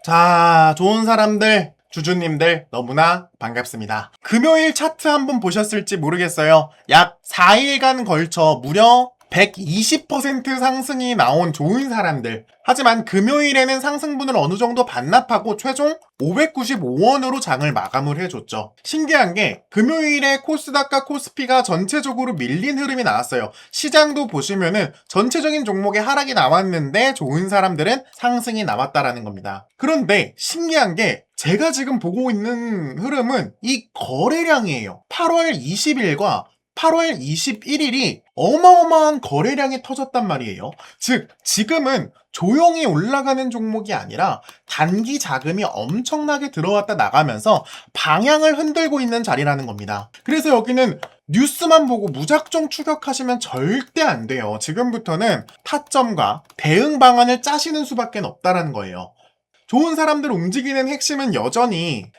자, 좋은 사람들, 주주님들 너무나 반갑습니다. 금요일 차트 한번 보셨을지 모르겠어요. 약 4일간 걸쳐 무려 120% 상승이 나온 좋은 사람들. 하지만 금요일에는 상승분을 어느 정도 반납하고 최종 595원으로 장을 마감을 해줬죠. 신기한 게 금요일에 코스닥과 코스피가 전체적으로 밀린 흐름이 나왔어요. 시장도 보시면은 전체적인 종목에 하락이 나왔는데 좋은 사람들은 상승이 나왔다라는 겁니다. 그런데 신기한 게 제가 지금 보고 있는 흐름은 이 거래량이에요. 8월 20일과 8월 21일이 어마어마한 거래량이 터졌단 말이에요. 즉, 지금은 조용히 올라가는 종목이 아니라 단기 자금이 엄청나게 들어왔다 나가면서 방향을 흔들고 있는 자리라는 겁니다. 그래서 여기는 뉴스만 보고 무작정 추격하시면 절대 안 돼요. 지금부터는 타점과 대응 방안을 짜시는 수밖에 없다라는 거예요. 좋은 사람들 움직이는 핵심은 여전히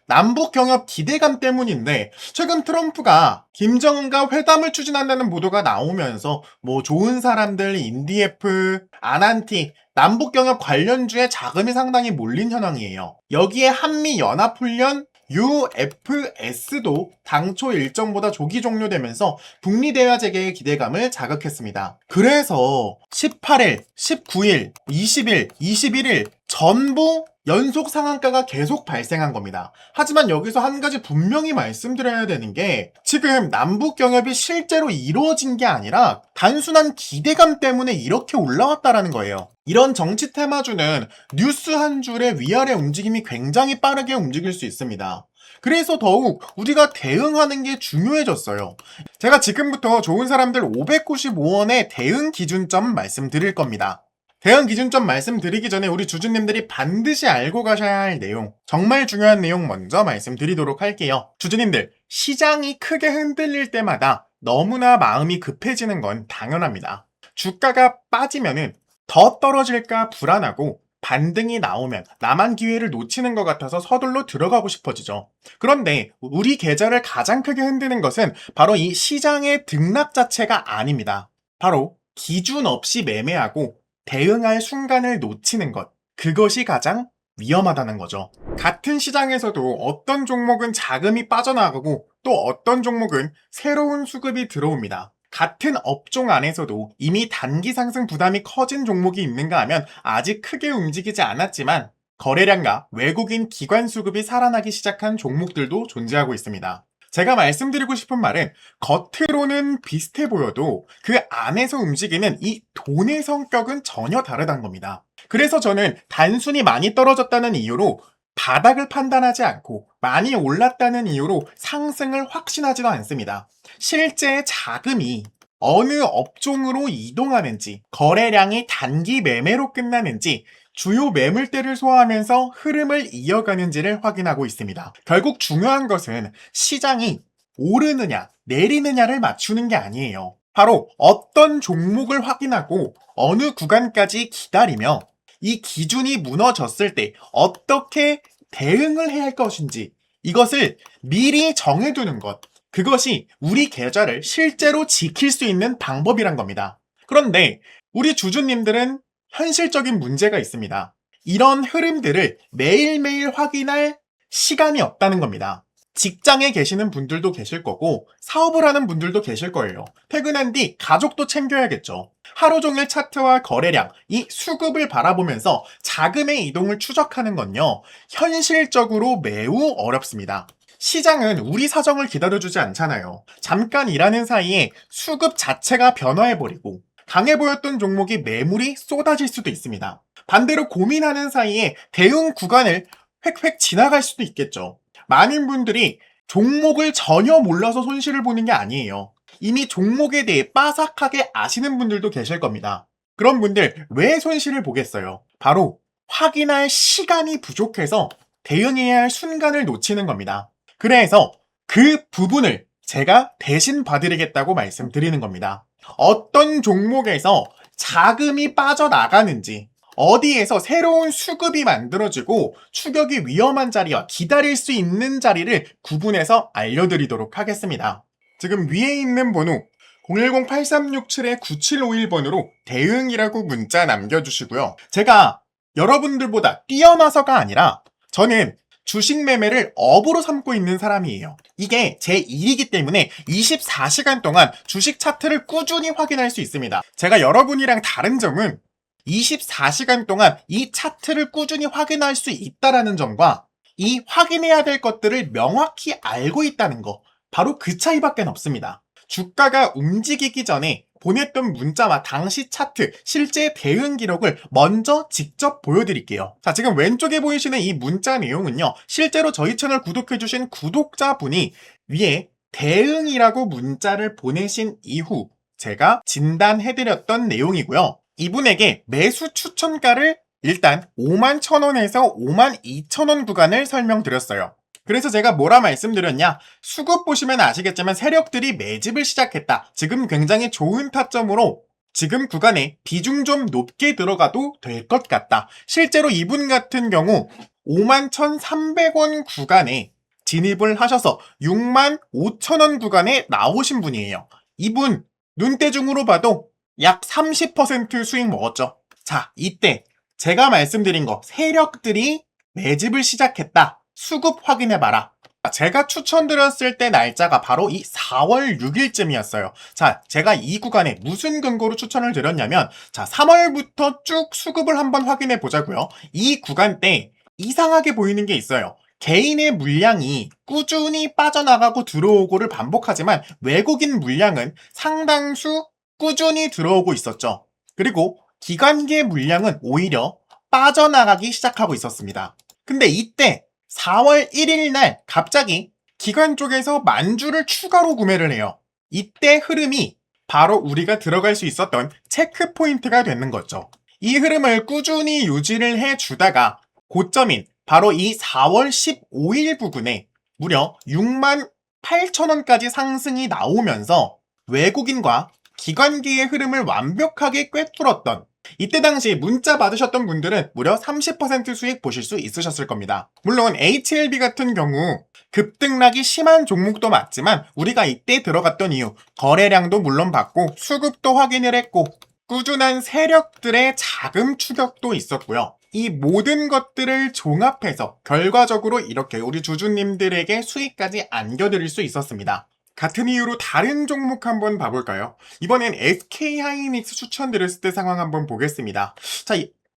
남북 경협 기대감 때문인데, 최근 트럼프가 김정은과 회담을 추진한다는 보도가 나오면서 뭐 좋은 사람들, 인디에프, 아난티, 남북 경협 관련주에 자금이 상당히 몰린 현황이에요. 여기에 한미연합훈련 UFS도 당초 일정보다 조기 종료되면서 북미 대화 재개의 기대감을 자극했습니다. 그래서 18일, 19일, 20일, 21일 전부 연속 상한가가 계속 발생한 겁니다. 하지만 여기서 한 가지 분명히 말씀드려야 되는 게, 지금 남북 경협이 실제로 이루어진 게 아니라 단순한 기대감 때문에 이렇게 올라왔다라는 거예요. 이런 정치 테마주는 뉴스 한 줄의 위아래 움직임이 굉장히 빠르게 움직일 수 있습니다. 그래서 더욱 우리가 대응하는 게 중요해졌어요. 제가 지금부터 좋은 사람들 595원의 대응 기준점 말씀드릴 겁니다. 대응 기준점 말씀드리기 전에 우리 주주님들이 반드시 알고 가셔야 할 내용, 정말 중요한 내용 먼저 말씀드리도록 할게요. 주주님들, 시장이 크게 흔들릴 때마다 너무나 마음이 급해지는 건 당연합니다. 주가가 빠지면은 더 떨어질까 불안하고, 반등이 나오면 나만 기회를 놓치는 것 같아서 서둘러 들어가고 싶어지죠. 그런데 우리 계좌를 가장 크게 흔드는 것은 바로 이 시장의 등락 자체가 아닙니다. 바로 기준 없이 매매하고 대응할 순간을 놓치는 것, 그것이 가장 위험하다는 거죠. 같은 시장에서도 어떤 종목은 자금이 빠져나가고 또 어떤 종목은 새로운 수급이 들어옵니다. 같은 업종 안에서도 이미 단기 상승 부담이 커진 종목이 있는가 하면 아직 크게 움직이지 않았지만 거래량과 외국인 기관 수급이 살아나기 시작한 종목들도 존재하고 있습니다. 제가 말씀드리고 싶은 말은, 겉으로는 비슷해 보여도 그 안에서 움직이는 이 돈의 성격은 전혀 다르다는 겁니다. 그래서 저는 단순히 많이 떨어졌다는 이유로 바닥을 판단하지 않고 많이 올랐다는 이유로 상승을 확신하지도 않습니다. 실제 자금이 어느 업종으로 이동하는지, 거래량이 단기 매매로 끝나는지, 주요 매물대를 소화하면서 흐름을 이어가는지를 확인하고 있습니다. 결국 중요한 것은 시장이 오르느냐 내리느냐를 맞추는 게 아니에요. 바로 어떤 종목을 확인하고 어느 구간까지 기다리며 이 기준이 무너졌을 때 어떻게 대응을 해야 할 것인지, 이것을 미리 정해두는 것, 그것이 우리 계좌를 실제로 지킬 수 있는 방법이란 겁니다. 그런데 우리 주주님들은 현실적인 문제가 있습니다. 이런 흐름들을 매일매일 확인할 시간이 없다는 겁니다. 직장에 계시는 분들도 계실 거고 사업을 하는 분들도 계실 거예요. 퇴근한 뒤 가족도 챙겨야겠죠. 하루 종일 차트와 거래량, 이 수급을 바라보면서 자금의 이동을 추적하는 건요, 현실적으로 매우 어렵습니다. 시장은 우리 사정을 기다려주지 않잖아요. 잠깐 일하는 사이에 수급 자체가 변화해버리고 강해 보였던 종목이 매물이 쏟아질 수도 있습니다. 반대로 고민하는 사이에 대응 구간을 획획 지나갈 수도 있겠죠. 많은 분들이 종목을 전혀 몰라서 손실을 보는 게 아니에요. 이미 종목에 대해 빠삭하게 아시는 분들도 계실 겁니다. 그런 분들 왜 손실을 보겠어요? 바로 확인할 시간이 부족해서 대응해야 할 순간을 놓치는 겁니다. 그래서 그 부분을 제가 대신 봐드리겠다고 말씀드리는 겁니다. 어떤 종목에서 자금이 빠져나가는지, 어디에서 새로운 수급이 만들어지고 추격이 위험한 자리와 기다릴 수 있는 자리를 구분해서 알려드리도록 하겠습니다. 지금 위에 있는 번호 010-8367-9751번으로 대응이라고 문자 남겨주시고요. 제가 여러분들보다 뛰어나서가 아니라 저는 주식 매매를 업으로 삼고 있는 사람이에요. 이게 제 일이기 때문에 24시간 동안 주식 차트를 꾸준히 확인할 수 있습니다. 제가 여러분이랑 다른 점은 24시간 동안 이 차트를 꾸준히 확인할 수 있다는 점과 이 확인해야 될 것들을 명확히 알고 있다는 거, 바로 그 차이밖에 없습니다. 주가가 움직이기 전에 보냈던 문자와 당시 차트, 실제 대응 기록을 먼저 직접 보여드릴게요. 자, 지금 왼쪽에 보이시는 이 문자 내용은요, 실제로 저희 채널 구독해주신 구독자분이 위에 대응이라고 문자를 보내신 이후 제가 진단해드렸던 내용이고요. 이분에게 매수 추천가를 일단 51,000원에서 52,000원 구간을 설명드렸어요. 그래서 제가 뭐라 말씀드렸냐, 수급 보시면 아시겠지만 세력들이 매집을 시작했다. 지금 굉장히 좋은 타점으로 지금 구간에 비중 좀 높게 들어가도 될 것 같다. 실제로 이분 같은 경우 51,300원 구간에 진입을 하셔서 65,000원 구간에 나오신 분이에요. 이분 눈대중으로 봐도 약 30% 수익 먹었죠. 자, 이때 제가 말씀드린 거, 세력들이 매집을 시작했다. 수급 확인해봐라. 제가 추천드렸을 때 날짜가 바로 이 4월 6일쯤이었어요. 자, 제가 이 구간에 무슨 근거로 추천을 드렸냐면, 자, 3월부터 쭉 수급을 한번 확인해 보자고요. 이 구간 때 이상하게 보이는 게 있어요. 개인의 물량이 꾸준히 빠져나가고 들어오고를 반복하지만 외국인 물량은 상당수 꾸준히 들어오고 있었죠. 그리고 기관계 물량은 오히려 빠져나가기 시작하고 있었습니다. 근데 이때 4월 1일 날 갑자기 기관 쪽에서 만주를 추가로 구매를 해요. 이때 흐름이 바로 우리가 들어갈 수 있었던 체크 포인트가 되는 거죠. 이 흐름을 꾸준히 유지를 해주다가 고점인 바로 이 4월 15일 부근에 무려 68,000원까지 상승이 나오면서 외국인과 기관계의 흐름을 완벽하게 꿰뚫었던, 이때 당시 문자 받으셨던 분들은 무려 30% 수익 보실 수 있으셨을 겁니다. 물론 HLB 같은 경우 급등락이 심한 종목도 맞지만 우리가 이때 들어갔던 이유, 거래량도 물론 봤고 수급도 확인을 했고 꾸준한 세력들의 자금 추격도 있었고요. 이 모든 것들을 종합해서 결과적으로 이렇게 우리 주주님들에게 수익까지 안겨드릴 수 있었습니다. 같은 이유로 다른 종목 한번 봐볼까요? 이번엔 SK하이닉스 추천드렸을 때 상황 한번 보겠습니다. 자,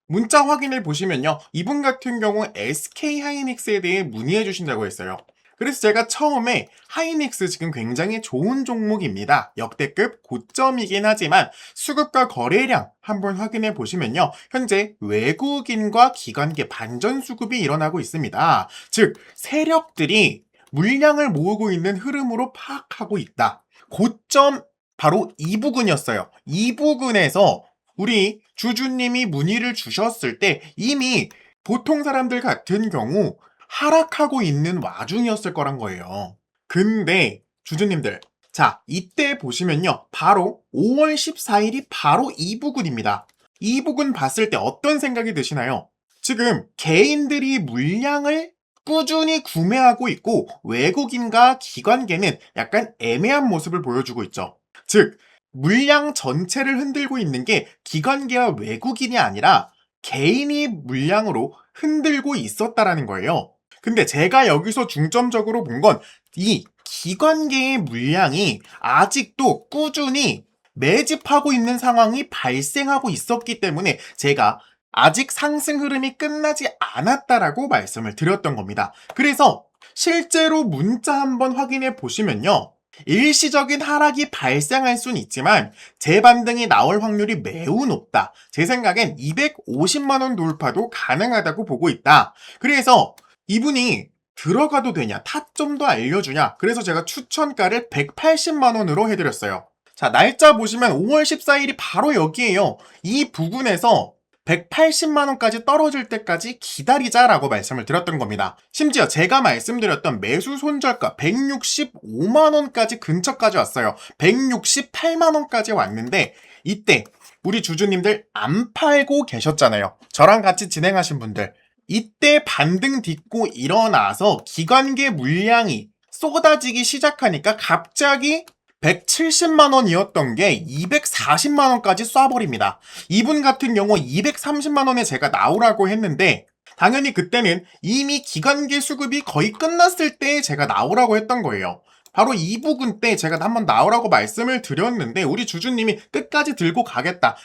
문자 확인을 보시면요, 이분 같은 경우 SK하이닉스에 대해 문의해 주신다고 했어요. 그래서 제가 처음에 하이닉스 지금 굉장히 좋은 종목입니다. 역대급 고점이긴 하지만 수급과 거래량 한번 확인해 보시면요, 현재 외국인과 기관계 반전 수급이 일어나고 있습니다. 즉 세력들이 물량을 모으고 있는 흐름으로 파악하고 있다. 고점 바로 이 부근이었어요. 이 부근에서 우리 주주님이 문의를 주셨을 때 이미 보통 사람들 같은 경우 하락하고 있는 와중이었을 거란 거예요. 근데 주주님들, 자, 이때 보시면요, 바로 5월 14일이 바로 이 부근입니다. 이 부근 봤을 때 어떤 생각이 드시나요? 지금 개인들이 물량을 꾸준히 구매하고 있고 외국인과 기관계는 약간 애매한 모습을 보여주고 있죠. 즉 물량 전체를 흔들고 있는 게 기관계와 외국인이 아니라 개인이 물량으로 흔들고 있었다라는 거예요. 근데 제가 여기서 중점적으로 본 건 이 기관계의 물량이 아직도 꾸준히 매집하고 있는 상황이 발생하고 있었기 때문에 제가 아직 상승 흐름이 끝나지 않았다라고 말씀을 드렸던 겁니다. 그래서 실제로 문자 한번 확인해 보시면요, 일시적인 하락이 발생할 수는 있지만 재반등이 나올 확률이 매우 높다. 제 생각엔 250만원 돌파도 가능하다고 보고 있다. 그래서 이분이 들어가도 되냐, 타점도 알려주냐, 그래서 제가 추천가를 180만원으로 해드렸어요. 자, 날짜 보시면 5월 14일이 바로 여기에요. 이 부근에서 180만원까지 떨어질 때까지 기다리자라고 말씀을 드렸던 겁니다. 심지어 제가 말씀드렸던 매수 손절가 165만원까지 근처까지 왔어요. 168만원까지 왔는데 이때 우리 주주님들 안 팔고 계셨잖아요. 저랑 같이 진행하신 분들. 이때 반등 딛고 일어나서 기관계 물량이 쏟아지기 시작하니까 갑자기 170만 원이었던 게 240만 원까지 쏴버립니다. 이분 같은 경우 230만 원에 제가 나오라고 했는데 당연히 그때는 이미 기간계 수급이 거의 끝났을 때 제가 나오라고 했던 거예요. 바로 이 부분 때 제가 한번 나오라고 말씀을 드렸는데 우리 주주님이 끝까지 들고 가겠다.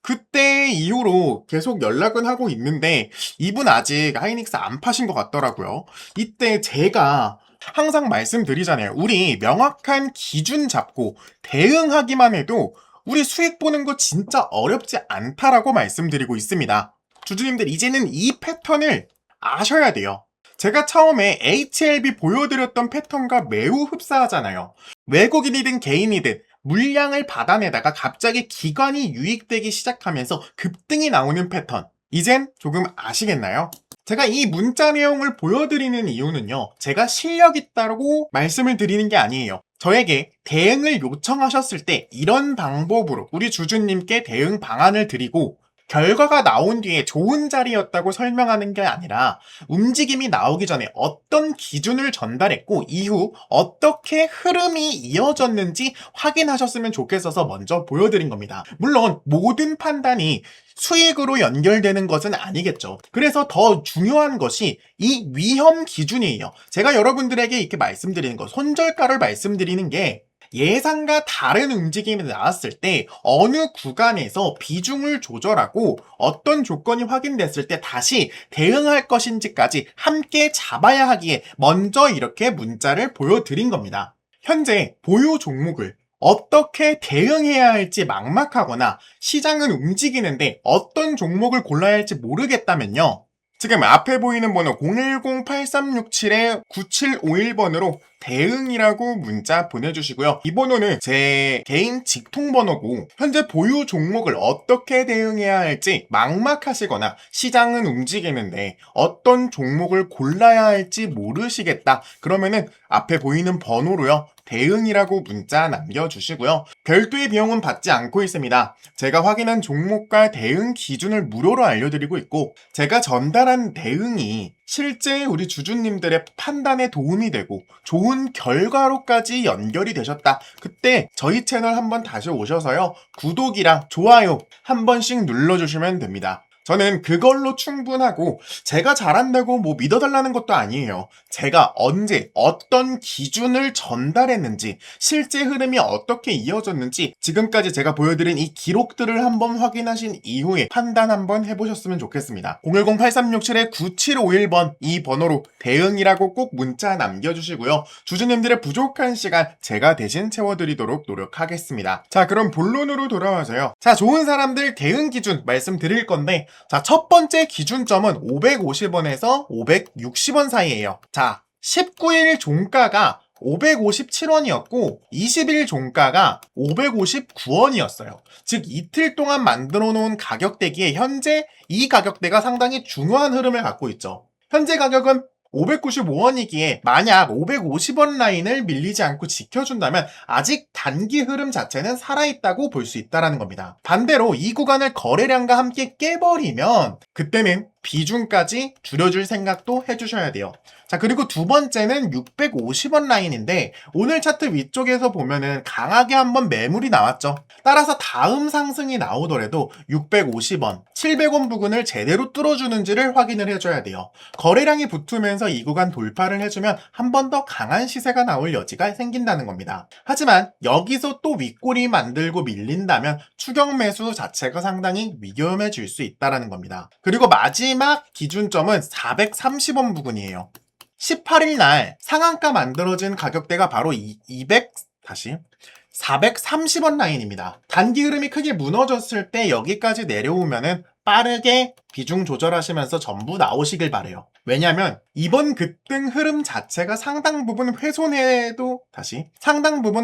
그때 이후로 계속 연락은 하고 있는데 이분 아직 하이닉스 안 파신 것 같더라고요. 이때 제가 항상 말씀드리잖아요. 우리 명확한 기준 잡고 대응하기만 해도 우리 수익 보는 거 진짜 어렵지 않다라고 말씀드리고 있습니다. 주주님들 이제는 이 패턴을 아셔야 돼요. 제가 처음에 HLB 보여드렸던 패턴과 매우 흡사하잖아요. 외국인이든 개인이든 물량을 받아내다가 갑자기 기관이 유익되기 시작하면서 급등이 나오는 패턴. 이젠 조금 아시겠나요? 제가 이 문자 내용을 보여드리는 이유는요. 제가 실력 있다고 말씀을 드리는 게 아니에요. 저에게 대응을 요청하셨을 때 이런 방법으로 우리 주주님께 대응 방안을 드리고 결과가 나온 뒤에 좋은 자리였다고 설명하는 게 아니라 움직임이 나오기 전에 어떤 기준을 전달했고 이후 어떻게 흐름이 이어졌는지 확인하셨으면 좋겠어서 먼저 보여드린 겁니다. 물론 모든 판단이 수익으로 연결되는 것은 아니겠죠. 그래서 더 중요한 것이 이 위험 기준이에요. 제가 여러분들에게 이렇게 말씀드리는 거, 손절가를 말씀드리는 게 예상과 다른 움직임이 나왔을 때 어느 구간에서 비중을 조절하고 어떤 조건이 확인됐을 때 다시 대응할 것인지까지 함께 잡아야 하기에 먼저 이렇게 문자를 보여드린 겁니다. 현재 보유 종목을 어떻게 대응해야 할지 막막하거나 시장은 움직이는데 어떤 종목을 골라야 할지 모르겠다면요. 지금 앞에 보이는 번호 010-8367-9751번으로 대응이라고 문자 보내주시고요. 이 번호는 제 개인 직통번호고 현재 보유 종목을 어떻게 대응해야 할지 막막하시거나 시장은 움직이는데 어떤 종목을 골라야 할지 모르시겠다. 그러면은 앞에 보이는 번호로요. 대응이라고 문자 남겨주시고요. 별도의 비용은 받지 않고 있습니다. 제가 확인한 종목과 대응 기준을 무료로 알려드리고 있고 제가 전달한 대응이 실제 우리 주주님들의 판단에 도움이 되고 좋은 결과로까지 연결이 되셨다. 그때 저희 채널 한번 다시 오셔서요. 구독이랑 좋아요 한 번씩 눌러주시면 됩니다. 저는 그걸로 충분하고 제가 잘한다고 믿어달라는 것도 아니에요. 제가 언제 어떤 기준을 전달했는지 실제 흐름이 어떻게 이어졌는지 지금까지 제가 보여드린 이 기록들을 한번 확인하신 이후에 판단 한번 해보셨으면 좋겠습니다. 010-8367-9751번 이 번호로 대응이라고 꼭 문자 남겨주시고요. 주주님들의 부족한 시간 제가 대신 채워드리도록 노력하겠습니다. 자, 그럼 본론으로 돌아와서요. 자, 좋은 사람들 대응 기준 말씀드릴 건데 자, 첫 번째 기준점은 550원에서 560원 사이예요. 자, 19일 종가가 557원이었고 20일 종가가 559원이었어요. 즉 이틀 동안 만들어 놓은 가격대기에 현재 이 가격대가 상당히 중요한 흐름을 갖고 있죠. 현재 가격은 595원이기에 만약 550원 라인을 밀리지 않고 지켜준다면 아직 단기 흐름 자체는 살아있다고 볼 수 있다는 겁니다. 반대로 이 구간을 거래량과 함께 깨버리면 그때는 비중까지 줄여줄 생각도 해주셔야 돼요. 자, 그리고 두 번째는 650원 라인인데 오늘 차트 위쪽에서 보면은 강하게 한번 매물이 나왔죠. 따라서 다음 상승이 나오더라도 650원, 700원 부근을 제대로 뚫어주는지를 확인을 해줘야 돼요. 거래량이 붙으면서 이 구간 돌파를 해주면 한 번 더 강한 시세가 나올 여지가 생긴다는 겁니다. 하지만 여기서 또 윗꼬리 만들고 밀린다면 추격 매수 자체가 상당히 위험해질 수 있다는 겁니다. 그리고 마지막 기준점은 430원 부근이에요. 18일 날 상한가 만들어진 가격대가 바로 430원 라인입니다. 단기 흐름이 크게 무너졌을 때 여기까지 내려오면은 빠르게 비중 조절하시면서 전부 나오시길 바래요. 왜냐면 이번 급등 흐름 자체가 상당 부분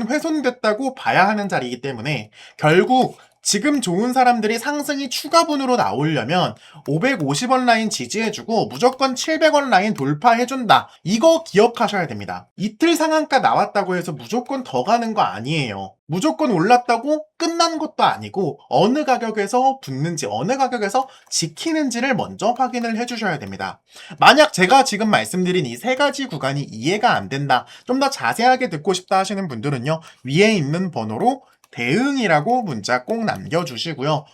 훼손됐다고 봐야 하는 자리이기 때문에 결국 지금 좋은 사람들이 상승이 추가분으로 나오려면 550원 라인 지지해주고 무조건 700원 라인 돌파해준다. 이거 기억하셔야 됩니다. 이틀 상한가 나왔다고 해서 무조건 더 가는 거 아니에요. 무조건 올랐다고 끝난 것도 아니고 어느 가격에서 붙는지 어느 가격에서 지키는지를 먼저 확인을 해주셔야 됩니다. 만약 제가 지금 말씀드린 이 세 가지 구간이 이해가 안 된다, 좀 더 자세하게 듣고 싶다 하시는 분들은요, 위에 있는 번호로 대응이라고 문자 꼭 남겨주시고요.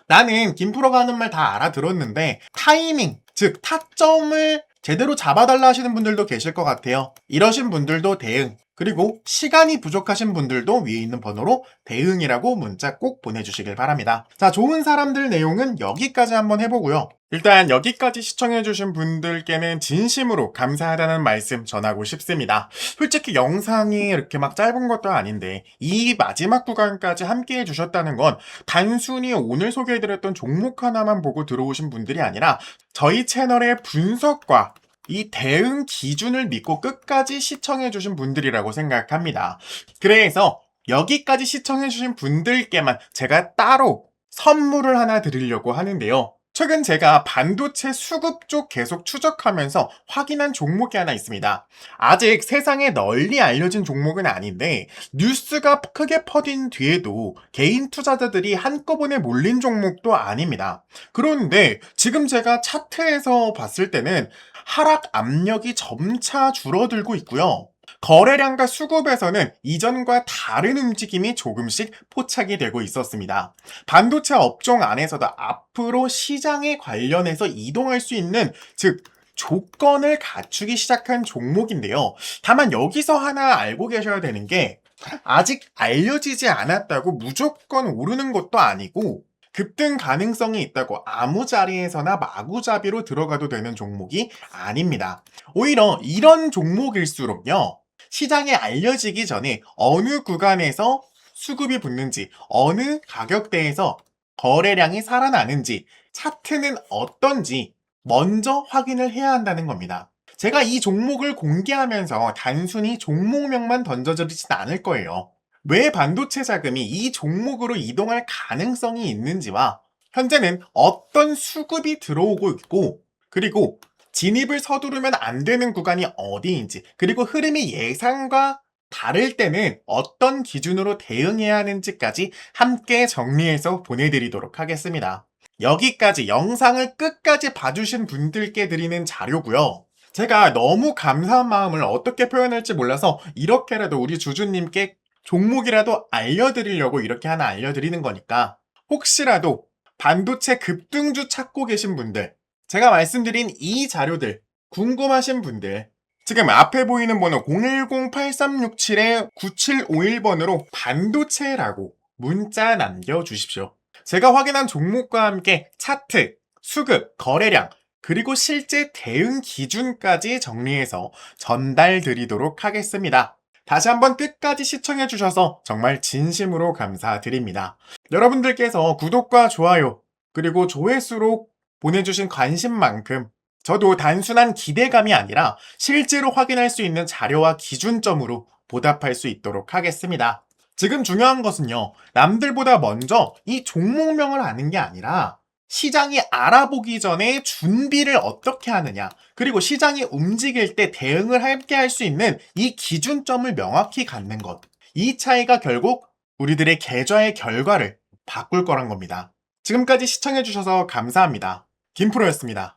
나는 김프로가 하는 말 다 알아들었는데 타이밍, 즉 타점을 제대로 잡아달라 하시는 분들도 계실 것 같아요. 이러신 분들도 대응, 그리고 시간이 부족하신 분들도 위에 있는 번호로 대응이라고 문자 꼭 보내주시길 바랍니다. 자, 좋은 사람들 내용은 여기까지 한번 해보고요. 일단 여기까지 시청해주신 분들께는 진심으로 감사하다는 말씀 전하고 싶습니다. 솔직히 영상이 이렇게 막 짧은 것도 아닌데 이 마지막 구간까지 함께 해주셨다는 건 단순히 오늘 소개해드렸던 종목 하나만 보고 들어오신 분들이 아니라 저희 채널의 분석과 이 대응 기준을 믿고 끝까지 시청해주신 분들이라고 생각합니다. 그래서 여기까지 시청해주신 분들께만 제가 따로 선물을 하나 드리려고 하는데요. 최근 제가 반도체 수급 쪽 계속 추적하면서 확인한 종목이 하나 있습니다. 아직 세상에 널리 알려진 종목은 아닌데 뉴스가 크게 퍼진 뒤에도 개인 투자자들이 한꺼번에 몰린 종목도 아닙니다. 그런데 지금 제가 차트에서 봤을 때는 하락 압력이 점차 줄어들고 있고요. 거래량과 수급에서는 이전과 다른 움직임이 조금씩 포착이 되고 있었습니다. 반도체 업종 안에서도 앞으로 시장에 관련해서 이동할 수 있는, 즉 조건을 갖추기 시작한 종목인데요. 다만 여기서 하나 알고 계셔야 되는 게 아직 알려지지 않았다고 무조건 오르는 것도 아니고 급등 가능성이 있다고 아무 자리에서나 마구잡이로 들어가도 되는 종목이 아닙니다. 오히려 이런 종목일수록요, 시장에 알려지기 전에 어느 구간에서 수급이 붙는지, 어느 가격대에서 거래량이 살아나는지, 차트는 어떤지 먼저 확인을 해야 한다는 겁니다. 제가 이 종목을 공개하면서 단순히 종목명만 던져드리진 않을 거예요. 왜 반도체 자금이 이 종목으로 이동할 가능성이 있는지와 현재는 어떤 수급이 들어오고 있고, 그리고 진입을 서두르면 안 되는 구간이 어디인지, 그리고 흐름이 예상과 다를 때는 어떤 기준으로 대응해야 하는지까지 함께 정리해서 보내드리도록 하겠습니다. 여기까지 영상을 끝까지 봐주신 분들께 드리는 자료고요. 제가 너무 감사한 마음을 어떻게 표현할지 몰라서 이렇게라도 우리 주주님께 종목이라도 알려드리려고 이렇게 하나 알려드리는 거니까, 혹시라도 반도체 급등주 찾고 계신 분들, 제가 말씀드린 이 자료들 궁금하신 분들, 지금 앞에 보이는 번호 010-8367-9751번으로 반도체라고 문자 남겨주십시오. 제가 확인한 종목과 함께 차트, 수급, 거래량, 그리고 실제 대응 기준까지 정리해서 전달 드리도록 하겠습니다. 다시 한번 끝까지 시청해주셔서 정말 진심으로 감사드립니다. 여러분들께서 구독과 좋아요, 그리고 조회수로 보내주신 관심만큼 저도 단순한 기대감이 아니라 실제로 확인할 수 있는 자료와 기준점으로 보답할 수 있도록 하겠습니다. 지금 중요한 것은요, 남들보다 먼저 이 종목명을 아는 게 아니라 시장이 알아보기 전에 준비를 어떻게 하느냐, 그리고 시장이 움직일 때 대응을 함께 할 수 있는 이 기준점을 명확히 갖는 것, 이 차이가 결국 우리들의 계좌의 결과를 바꿀 거란 겁니다. 지금까지 시청해주셔서 감사합니다. 김프로였습니다.